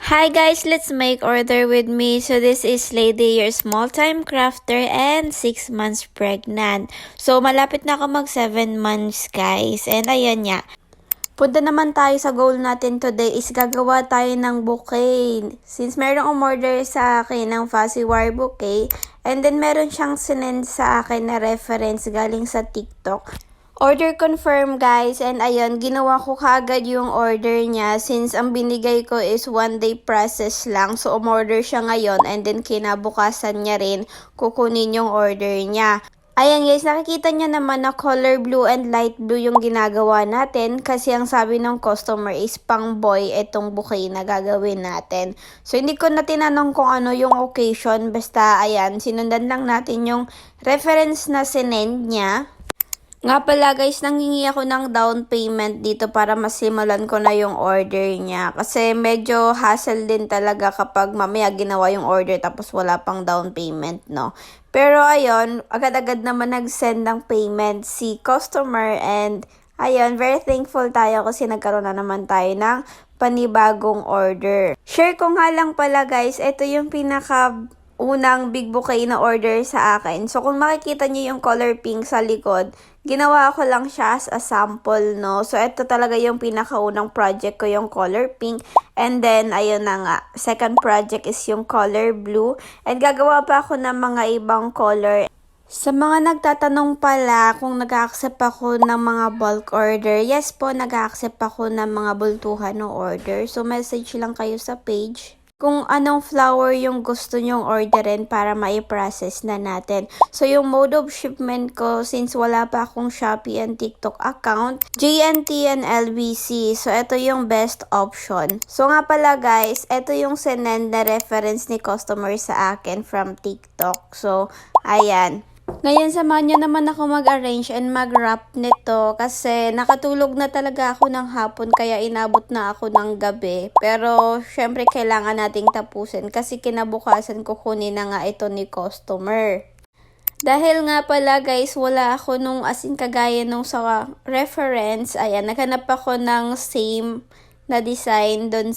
Hi guys, let's make order with me. So this is Lady, your small time crafter and 6 months pregnant. So malapit na ako mag 7 months guys. And ayan nga. Punta naman tayo sa goal natin today is gagawa tayo ng bouquet. Since merong umorder sa akin ng Fuzzy Wire bouquet, and then meron siyang sinend sa akin na reference galing sa TikTok. Order confirm guys, and ayun, ginawa ko kagad yung order niya since ang binigay ko is 1 day process lang. So umorder siya ngayon and then kinabukasan niya rin kukunin yung order niya. Ayan guys, nakikita niya naman na color blue and light blue yung ginagawa natin kasi ang sabi ng customer is pang boy itong bouquet na gagawin natin. So hindi ko na tinanong kung ano yung occasion, basta ayan, sinundan lang natin yung reference na sinend niya. Nga pala guys, nanghingi ako ng down payment dito para masimulan ko na yung order niya. Kasi medyo hassle din talaga kapag mamaya ginawa yung order tapos wala pang down payment, no? Pero ayun, agad-agad naman nag-send ng payment si customer and ayun, very thankful tayo kasi nagkaroon na naman tayo ng panibagong order. Share ko nga lang pala guys, ito yung unang big bouquet na order sa akin. So, kung makikita niyo yung color pink sa likod, ginawa ko lang siya as a sample, no? So, ito talaga yung pinakaunang project ko, yung color pink. And then, ayun na nga. Second project is yung color blue. And gagawa pa ako ng mga ibang color. Sa mga nagtatanong pala kung nag-accept ako ng mga bulk order, yes po, nag-accept ako ng mga bultuhan no order. So, message lang kayo sa page kung anong flower yung gusto nyong orderin para mai-process na natin. So, yung mode of shipment ko, since wala pa akong Shopee and TikTok account, JNT and LBC. So, ito yung best option. So, nga pala guys, ito yung sinend na reference ni customer sa akin from TikTok. So, ayan. Ngayon, samahan niyo naman ako mag-arrange and mag-wrap nito kasi nakatulog na talaga ako ng hapon kaya inabot na ako ng gabi. Pero, syempre, kailangan nating tapusin kasi kinabukasan kukunin na nga ito ni customer. Dahil nga pala guys, wala ako nung kagaya nung sa reference. Ayan, naghanap ako ng same na design doon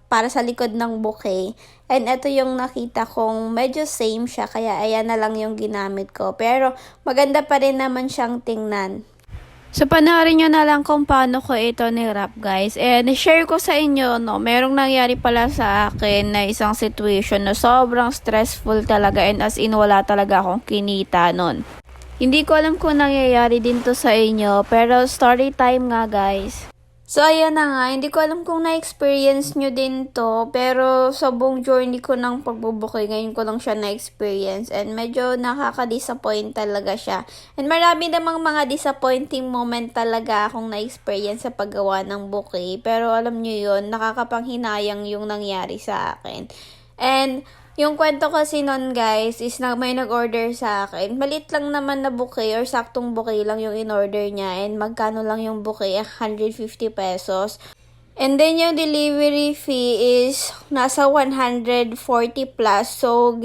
para sa likod ng bouquet. And ito yung nakita kong medyo same siya, kaya ayan na lang yung ginamit ko. Pero maganda pa rin naman siyang tingnan. So, panoorin nyo na lang kung paano ko ito ni-wrap guys. And share ko sa inyo, no, merong nangyari pala sa akin na isang situation na sobrang stressful talaga and as in wala talaga akong kinita nun. Hindi ko alam kung nangyayari din to sa inyo, pero story time nga guys. So, ayan na nga. Hindi ko alam kung na-experience nyo din to. Pero, sa buong journey ko ng pagbubukay, ngayon ko lang siya na-experience. And medyo nakaka-disappoint talaga siya. And marami namang mga disappointing moment talaga akong na-experience sa paggawa ng bouquet. Pero, alam nyo yun, nakakapanghinayang yung nangyari sa akin. And yung kwento kasi nun guys is na may nag-order sa akin. Malit lang naman na bouquet or saktong bouquet lang yung in-order niya. And magkano lang yung bouquet? 150 pesos. And then yung delivery fee is nasa 140 plus. So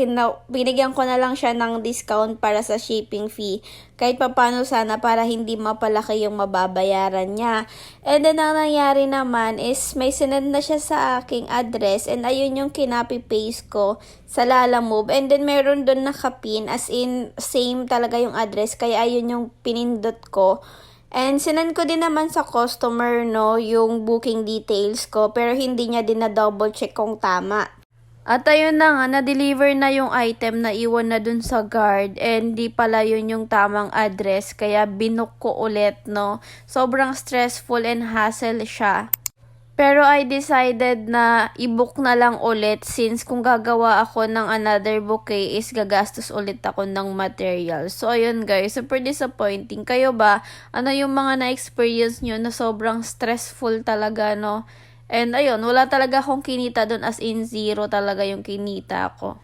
binigyan ko na lang siya ng discount para sa shipping fee. Kahit papano sana para hindi mapalaki yung mababayaran niya. And then ang nangyari naman is may sinend na siya sa aking address. And ayun yung kinopy-paste ko sa Lalamove. And then meron doon nakapin as in same talaga yung address. Kaya ayun yung pinindot ko. And sinend ko din naman sa customer, no, yung booking details ko. Pero hindi niya din na-double check kung tama. At ayun na nga, na-deliver na yung item na iwan na dun sa guard. And di pala yun yung tamang address. Kaya binook ko ulit, no. Sobrang stressful and hassle siya. Pero I decided na i-book na lang ulit since kung gagawa ako ng another bouquet is gagastos ulit ako ng material. So ayun guys, super disappointing. Kayo ba? Ano yung mga na-experience nyo na sobrang stressful talaga, no? And ayun, wala talaga akong kinita doon as in zero talaga yung kinita ko.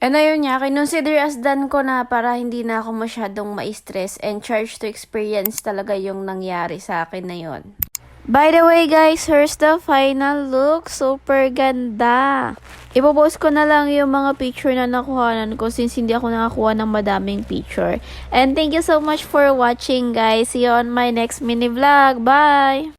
And ayun nga, kinonsider as done ko na para hindi na ako masyadong ma-stress and charge to experience talaga yung nangyari sa akin na yun. By the way guys, here's the final look. Super ganda. Ipopost ko na lang yung mga picture na nakuhanan ko since hindi ako nakakuha ng madaming picture. And thank you so much for watching guys. See you on my next mini vlog. Bye!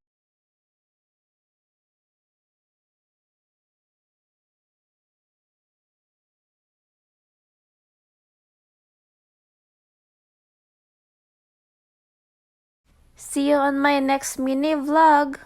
See you on my next mini vlog.